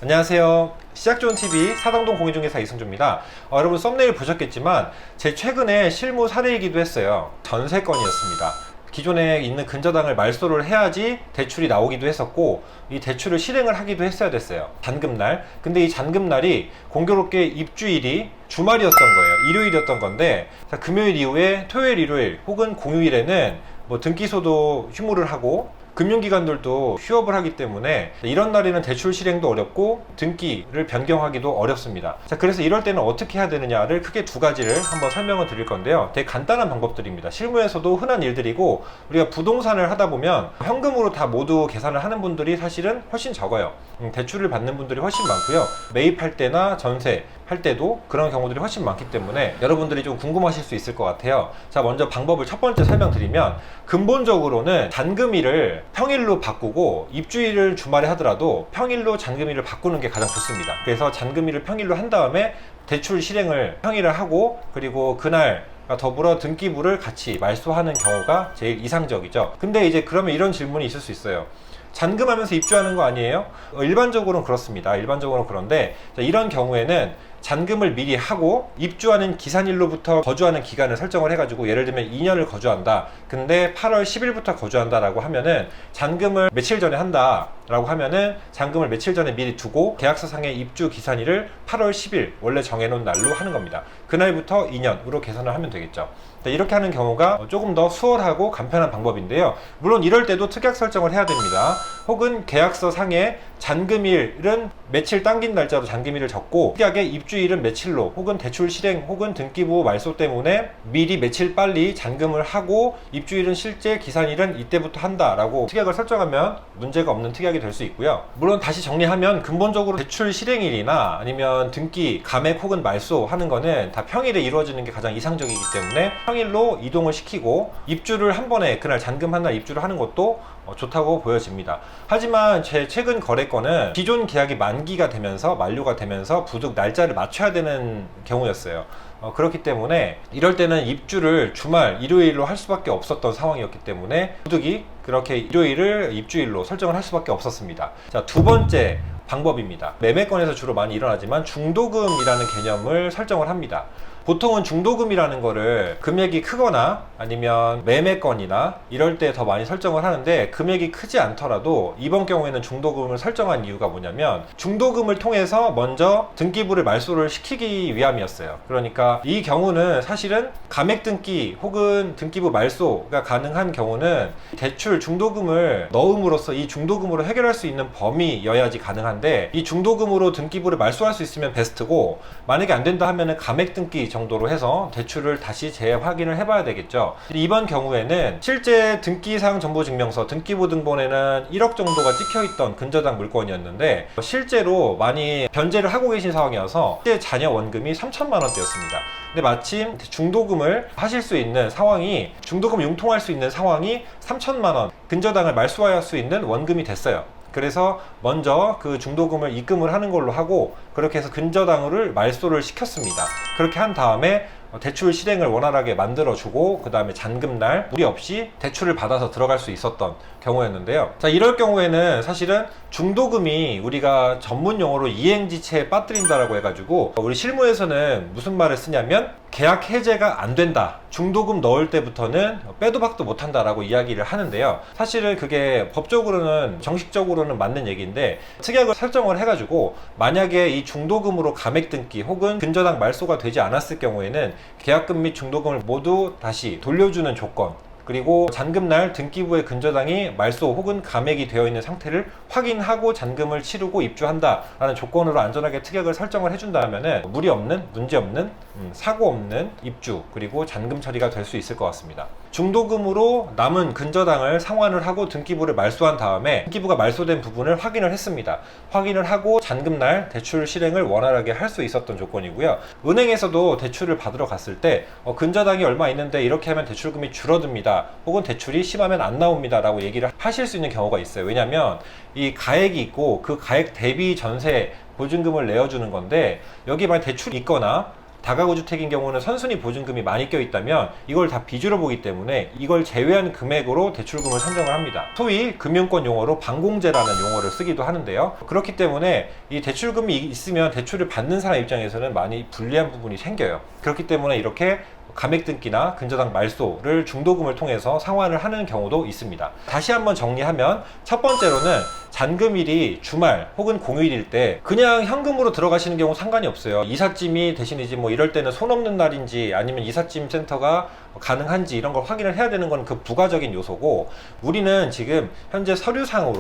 안녕하세요. 시작좋은TV 사당동 공인중개사 이승주입니다. 여러분 썸네일 보셨겠지만 제 최근에 실무 사례이기도 했어요. 전세건이었습니다. 기존에 있는 근저당을 말소를 해야지 대출이 나오기도 했었고 이 대출을 실행을 하기도 했어야 됐어요. 잔금날. 근데 이 잔금날이 공교롭게 입주일이 주말이었던 거예요. 일요일이었던 건데 금요일 이후에 토요일, 일요일 혹은 공휴일에는 등기소도 휴무를 하고 금융기관들도 휴업을 하기 때문에 이런 날에는 대출 실행도 어렵고 등기를 변경하기도 어렵습니다. 그래서 이럴 때는 어떻게 해야 되느냐를 크게 두 가지를 한번 설명을 드릴 건데요. 되게 간단한 방법들입니다. 실무에서도 흔한 일들이고 우리가 부동산을 하다 보면 현금으로 다 모두 계산을 하는 분들이 사실은 훨씬 적어요. 대출을 받는 분들이 훨씬 많고요. 매입할 때나 전세 할 때도 그런 경우들이 훨씬 많기 때문에 여러분들이 좀 궁금하실 수 있을 것 같아요. 자, 먼저 방법을 첫 번째 설명드리면 근본적으로는 잔금일을 평일로 바꾸고 입주일을 주말에 하더라도 평일로 잔금일을 바꾸는 게 가장 좋습니다. 그래서 잔금일을 평일로 한 다음에 대출 실행을 평일에 하고 그리고 그날 더불어 등기부를 같이 말소하는 경우가 제일 이상적이죠. 근데 이제 그러면 이런 질문이 있을 수 있어요. 잔금하면서 입주하는 거 아니에요? 일반적으로는 그렇습니다. 일반적으로는 그런데 이런 경우에는 잔금을 미리 하고 입주하는 기산일로부터 거주하는 기간을 설정을 해가지고 예를 들면 2년을 거주한다. 근데 8월 10일부터 거주한다 라고 하면은 잔금을 며칠 전에 한다 라고 하면은 잔금을 며칠 전에 미리 두고 계약서상의 입주 기산일을 8월 10일 원래 정해놓은 날로 하는 겁니다. 그날부터 2년으로 계산을 하면 되겠죠. 이렇게 하는 경우가 조금 더 수월하고 간편한 방법인데요. 물론 이럴 때도 특약 설정을 해야 됩니다. 혹은 계약서 상에 잔금일은 며칠 당긴 날짜로 잔금일을 적고 특약의 입주일은 며칠로 혹은 대출 실행 혹은 등기부 말소 때문에 미리 며칠 빨리 잔금을 하고 입주일은 실제 기산일은 이때부터 한다 라고 특약을 설정하면 문제가 없는 특약이 될 수 있고요. 물론 다시 정리하면 근본적으로 대출 실행일이나 아니면 등기, 감액 혹은 말소 하는 거는 다 평일에 이루어지는 게 가장 이상적이기 때문에 평일로 이동을 시키고 입주를 한 번에 그날 잔금한 날 입주를 하는 것도 좋다고 보여집니다. 하지만 제 최근 거래건은 기존 계약이 만기가 되면서 만료가 되면서 부득 날짜를 맞춰야 되는 경우였어요. 그렇기 때문에 이럴 때는 입주를 주말 일요일로 할 수밖에 없었던 상황이었기 때문에 부득이 그렇게 일요일을 입주일로 설정을 할 수밖에 없었습니다. 자, 두 번째 방법입니다. 매매건에서 주로 많이 일어나지만 중도금이라는 개념을 설정을 합니다. 보통은 중도금이라는 거를 금액이 크거나 아니면 매매건이나 이럴 때 더 많이 설정을 하는데 금액이 크지 않더라도 이번 경우에는 중도금을 설정한 이유가 뭐냐면 중도금을 통해서 먼저 등기부를 말소를 시키기 위함이었어요. 그러니까 이 경우는 사실은 감액 등기 혹은 등기부 말소가 가능한 경우는 대출 중도금을 넣음으로써 이 중도금으로 해결할 수 있는 범위여야지 가능한데 이 중도금으로 등기부를 말소할 수 있으면 베스트고 만약에 안 된다 하면은 감액 등기 정도로 해서 대출을 다시 재확인을 해봐야 되겠죠. 이번 경우에는 실제 등기상 정보증명서 등기부 등본에는 1억 정도가 찍혀있던 근저당 물건이었는데 실제로 많이 변제를 하고 계신 상황이어서 실제 잔여 원금이 3천만 원대였습니다. 근데 마침 중도금을 하실 수 있는 상황이 중도금 융통할 수 있는 상황이 3천만 원 근저당을 말소할 수 있는 원금이 됐어요. 그래서 먼저 그 중도금을 입금을 하는 걸로 하고 그렇게 해서 근저당을 말소를 시켰습니다. 그렇게 한 다음에 대출 실행을 원활하게 만들어주고 그 다음에 잔금날 무리 없이 대출을 받아서 들어갈 수 있었던 경우였는데요. 자, 이럴 경우에는 사실은 중도금이 우리가 전문 용어로 이행지체에 빠뜨린다라고 해가지고 우리 실무에서는 무슨 말을 쓰냐면 계약 해제가 안 된다. 중도금 넣을 때부터는 빼도 박도 못한다 라고 이야기를 하는데요. 사실은 그게 법적으로는 정식적으로는 맞는 얘기인데 특약을 설정을 해가지고 만약에 이 중도금으로 감액 등기 혹은 근저당 말소가 되지 않았을 경우에는 계약금 및 중도금을 모두 다시 돌려주는 조건 그리고 잔금날 등기부의 근저당이 말소 혹은 감액이 되어 있는 상태를 확인하고 잔금을 치르고 입주한다 라는 조건으로 안전하게 특약을 설정을 해준다면 무리 없는, 문제 없는, 사고 없는 입주 그리고 잔금 처리가 될 수 있을 것 같습니다. 중도금으로 남은 근저당을 상환을 하고 등기부를 말소한 다음에 등기부가 말소된 부분을 확인을 했습니다. 확인을 하고 잔금날 대출 실행을 원활하게 할 수 있었던 조건이고요. 은행에서도 대출을 받으러 갔을 때 근저당이 얼마 있는데 이렇게 하면 대출금이 줄어듭니다. 혹은 대출이 심하면 안 나옵니다 라고 얘기를 하실 수 있는 경우가 있어요. 왜냐하면 이 가액이 있고 그 가액 대비 전세 보증금을 내어주는 건데 여기 만약 대출이 있거나 다가구 주택인 경우는 선순위 보증금이 많이 껴있다면 이걸 다 빚으로 보기 때문에 이걸 제외한 금액으로 대출금을 산정을 합니다. 소위 금융권 용어로 반공제라는 용어를 쓰기도 하는데요. 그렇기 때문에 이 대출금이 있으면 대출을 받는 사람 입장에서는 많이 불리한 부분이 생겨요. 그렇기 때문에 이렇게 감액등기나 근저당 말소를 중도금을 통해서 상환을 하는 경우도 있습니다. 다시 한번 정리하면 첫 번째로는 잔금일이 주말 혹은 공휴일일 때 그냥 현금으로 들어가시는 경우 상관이 없어요. 이삿짐이 대신이지 뭐 이럴 때는 손 없는 날인지 아니면 이삿짐 센터가 가능한지 이런 걸 확인을 해야 되는 건 그 부가적인 요소고, 우리는 지금 현재 서류상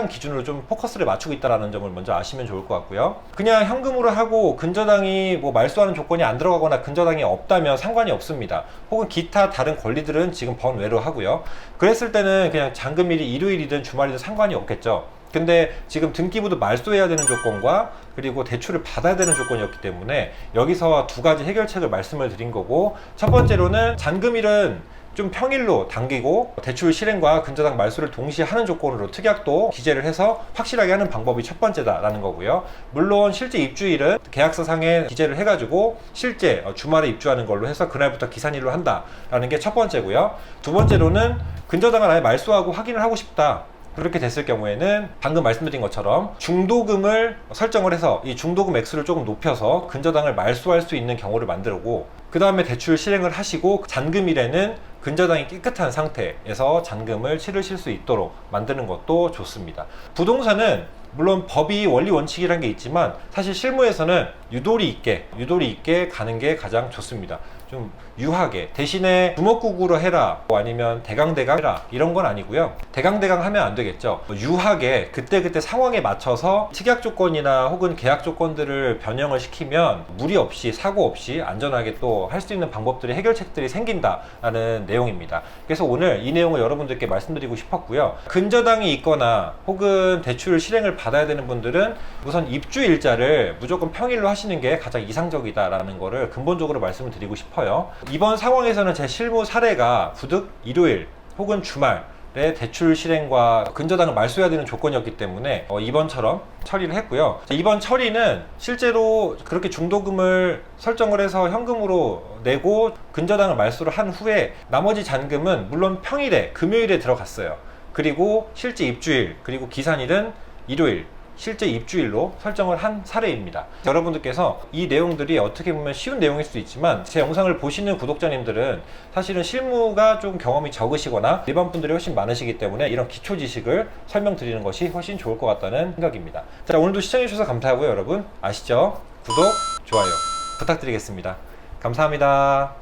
기준으로 좀 포커스를 맞추고 있다는 점을 먼저 아시면 좋을 것 같고요. 그냥 현금으로 하고 근저당이 뭐 말소하는 조건이 안 들어가거나 근저당이 없다면 상관이 없습니다. 혹은 기타 다른 권리들은 지금 번외로 하고요. 그랬을 때는 그냥 잔금일이 일요일이든 주말이든 상관이 없겠죠. 근데 지금 등기부도 말소해야 되는 조건과 그리고 대출을 받아야 되는 조건이었기 때문에 여기서 두 가지 해결책을 말씀을 드린 거고, 첫 번째로는 잔금일은 좀 평일로 당기고 대출 실행과 근저당 말소를 동시에 하는 조건으로 특약도 기재를 해서 확실하게 하는 방법이 첫 번째다라는 거고요. 물론 실제 입주일은 계약서상에 기재를 해가지고 실제 주말에 입주하는 걸로 해서 그날부터 기산일로 한다라는 게 첫 번째고요. 두 번째로는 근저당을 아예 말소하고 확인을 하고 싶다. 그렇게 됐을 경우에는 방금 말씀드린 것처럼 중도금을 설정을 해서 이 중도금 액수를 조금 높여서 근저당을 말소할 수 있는 경우를 만들고, 그 다음에 대출 실행을 하시고 잔금일에는 근저당이 깨끗한 상태에서 잔금을 치르실 수 있도록 만드는 것도 좋습니다. 부동산은 물론 법이 원리 원칙이란 게 있지만 사실 실무에서는 유도리 있게 가는 게 가장 좋습니다. 좀 유하게, 대신에 주먹구구로 해라 아니면 대강대강 해라 이런 건 아니고요. 대강대강 하면 안 되겠죠. 유하게 그때그때 상황에 맞춰서 특약 조건이나 혹은 계약 조건들을 변형을 시키면 무리 없이 사고 없이 안전하게 또 할 수 있는 방법들이, 해결책들이 생긴다라는 내용입니다. 그래서 오늘 이 내용을 여러분들께 말씀드리고 싶었고요. 근저당이 있거나 혹은 대출 실행을 받아야 되는 분들은 우선 입주 일자를 무조건 평일로 하시는 게 가장 이상적이다라는 거를 근본적으로 말씀을 드리고 싶어요. 이번 상황에서는 제 실무 사례가 부득 일요일 혹은 주말에 대출 실행과 근저당을 말소해야 되는 조건이었기 때문에 이번처럼 처리를 했고요. 이번 처리는 실제로 그렇게 중도금을 설정을 해서 현금으로 내고 근저당을 말소를 한 후에 나머지 잔금은 물론 평일에 금요일에 들어갔어요. 그리고 실제 입주일 그리고 기산일은 일요일, 실제 입주일로 설정을 한 사례입니다. 여러분들께서 이 내용들이 어떻게 보면 쉬운 내용일 수도 있지만 제 영상을 보시는 구독자님들은 사실은 실무가 좀 경험이 적으시거나 일반 분들이 훨씬 많으시기 때문에 이런 기초 지식을 설명드리는 것이 훨씬 좋을 것 같다는 생각입니다. 자, 오늘도 시청해주셔서 감사하고요. 여러분 아시죠? 구독, 좋아요 부탁드리겠습니다. 감사합니다.